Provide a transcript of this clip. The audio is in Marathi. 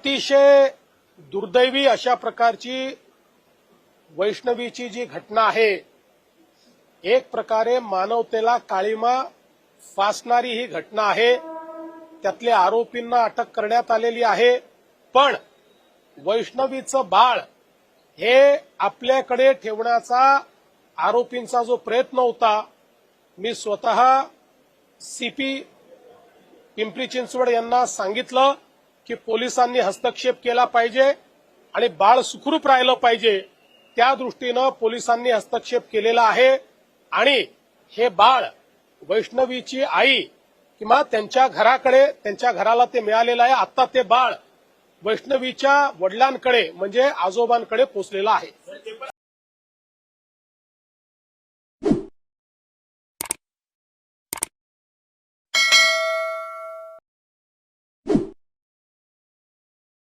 अतिशय दुर्दैवी अशा प्रकारची वैष्णवीची जी घटना आहे, एक प्रकारे मानवतेला काळिमा फासणारी ही घटना आहे। त्यातल्या आरोपींना अटक करण्यात आलेली आहे, पण वैष्णवीचं बाळ हे आपल्याकडे ठेवण्याचा आरोपींचा जो प्रयत्न होता, मी स्वतः सीपी पिंपरी चिंचवड यांना सांगितलं की पोलिसांनी हस्तक्षेप केला पाहिजे आणि बाळ सुखरूप राहिलं पाहिजे। त्या दृष्टीनं पोलिसांनी हस्तक्षेप केलेला आहे आणि हे बाळ वैष्णवीची आई किंवा त्यांच्या घराला ते मिळालेलं आहे। आता ते बाळ वैष्णवीच्या वडिलांकडे म्हणजे आजोबांकडे पोहोचलेलं आहे।